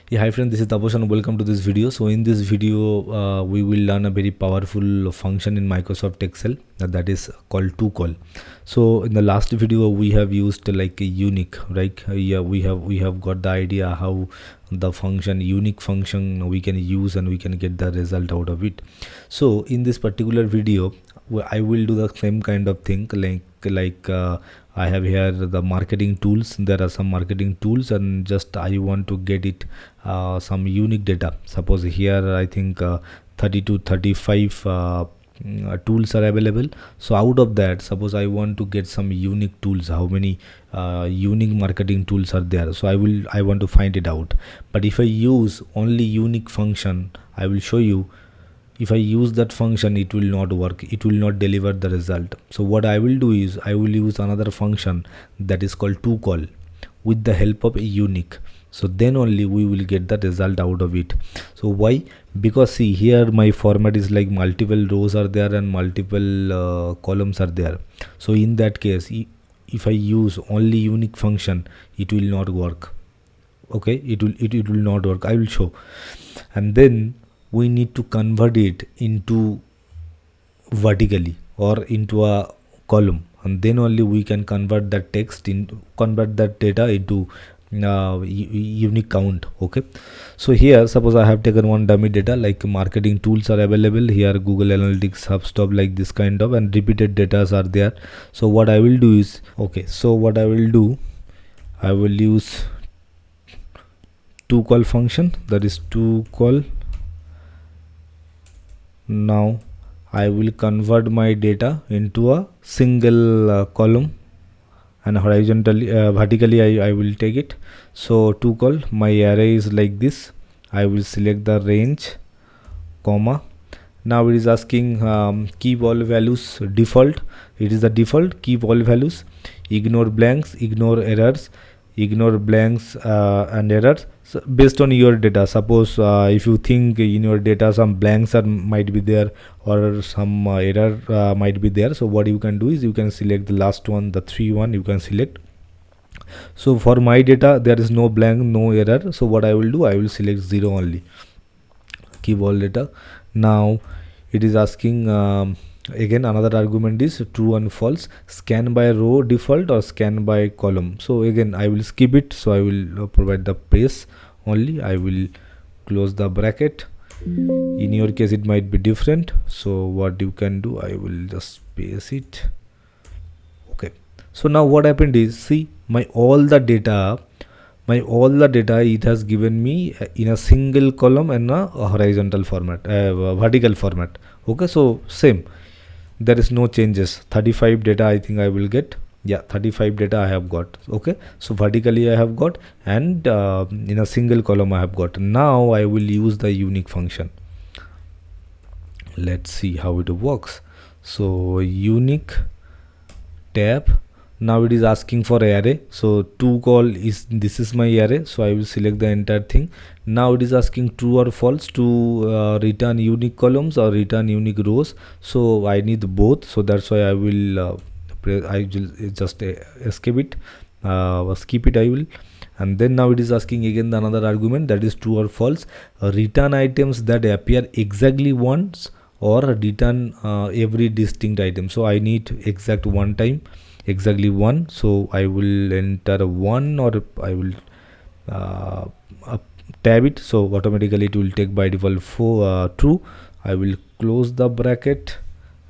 Yeah, hi friend, this is Taposh and welcome to this video. So in this video we will learn a very powerful function in Microsoft Excel that is called To-col. So in the last video we have used like a unique, right? Yeah, we have got the idea how the function unique function we can use and we can get the result out of it. So in this particular video I will do the same kind of thing like I have here the marketing tools. There are some marketing tools and just I want to get it some unique data. Suppose here I think 30 to 35 tools are available. So out of that, suppose I want to get some unique tools, how many unique marketing tools are there. So I want to find it out. But if I use only unique function, I will show you. If I use that function, it will not work, it will not deliver the result. So what I will do is I will use another function that is called To-col with the help of a unique. So then only we will get the result out of it. So why? Because see, here my format is like multiple rows are there and multiple columns are there. So in that case, if I use only unique function, it will not work. Okay, it will not work. I will show. And then we need to convert it into vertically or into a column, and then only we can convert that data into unique count. Okay, so here suppose I have taken one dummy data like marketing tools are available here, Google Analytics, HubSpot, like this kind of, and repeated data are there. So what I will do is I will use To-col function, that is To-col. Now I will convert my data into a single column, and horizontally vertically I will take it. So To-col, my array is like this. I will select the range, comma. Now it is asking keep all values default. It is the default, keep all values, ignore blanks, ignore errors, ignore blanks and errors. So based on your data, suppose if you think in your data some blanks might be there or some error might be there, so what you can do is you can select the last one, the 3 you can select. So for my data there is no blank, no error, so what I will do, I will select 0 only, keep all data. Now it is asking again another argument is true and false, scan by row default or scan by column. So again I will skip it, so I will provide the paste only. I will close the bracket. In your case it might be different, so what you can do, I will just paste it. Okay, so now what happened is, see, my all the data it has given me in a single column and a horizontal format, vertical format. Okay, so same, there is no changes. 35 data I think I will get. Yeah, 35 data I have got. Okay, so vertically I have got, and in a single column I have got. Now I will use the unique function. Let's see how it works. So unique tab. Now it is asking for array. So To-col is, this is my array, so I will select the entire thing. Now it is asking true or false to return unique columns or return unique rows. So I need both, so that's why I will just escape it, skip it I will. And then now it is asking again another argument, that is true or false, return items that appear exactly once or return every distinct item. So I need exact one time, exactly one, so I will enter 1, or I will tab it, so automatically it will take by default for true. I will close the bracket,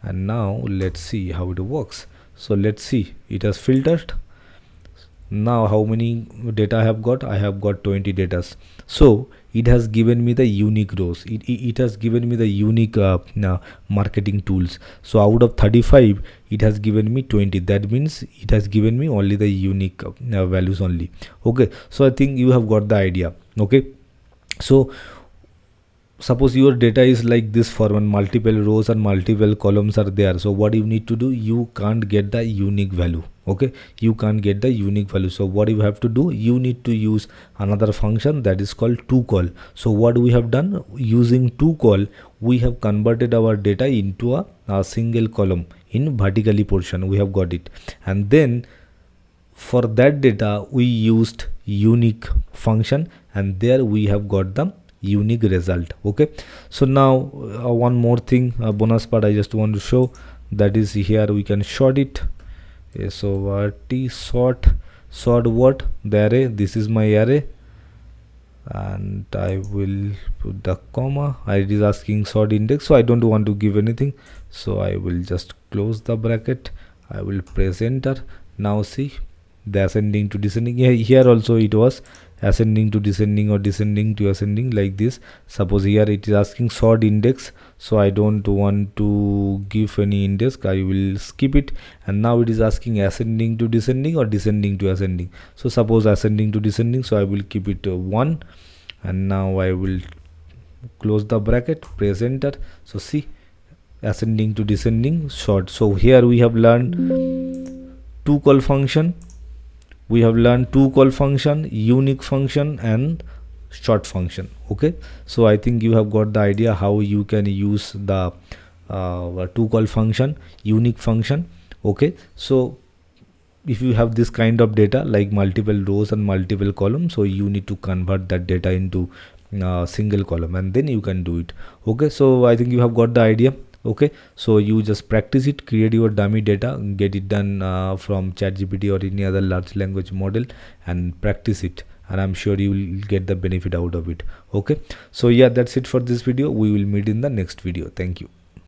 and now let's see how it works. So let's see, it has filtered. Now how many data I have got? I have got 20 data. So it has given me the unique rows, it has given me the unique marketing tools. So out of 35 it has given me 20, that means it has given me only the unique values only. Okay, so I think you have got the idea. Okay, so suppose your data is like this format, multiple rows and multiple columns are there. So what you need to do, you can't get the unique value. Okay, you can't get the unique value. So what you have to do, you need to use another function that is called To-col. So what we have done, using To-col, we have converted our data into a single column in vertically portion. We have got it, and then for that data we used unique function, and there we have got the unique result. Okay, so now one more thing, bonus part I just want to show, that is here we can sort it. So t sort what? The array. This is my array, and I will put the comma. It is asking sort index, so I don't want to give anything, so I will just close the bracket. I will press enter. Now see the ascending to descending. Here also it was ascending to descending or descending to ascending, like this. Suppose here it is asking sort index, so I don't want to give any index, I will skip it. And now it is asking ascending to descending or descending to ascending. So suppose ascending to descending, so I will keep it 1, and now I will close the bracket, press enter. So see, ascending to descending sort. So here we have learned to-col function, to-col function, unique function, and sort function. Okay, so I think you have got the idea how you can use the to-col function, unique function. Okay, so if you have this kind of data like multiple rows and multiple columns, so you need to convert that data into single column, and then you can do it. Okay, so I think you have got the idea. Okay, so you just practice it, create your dummy data, get it done from ChatGPT or any other large language model, and practice it, and I'm sure you will get the benefit out of it. Okay, so yeah, that's it for this video. We will meet in the next video. Thank you.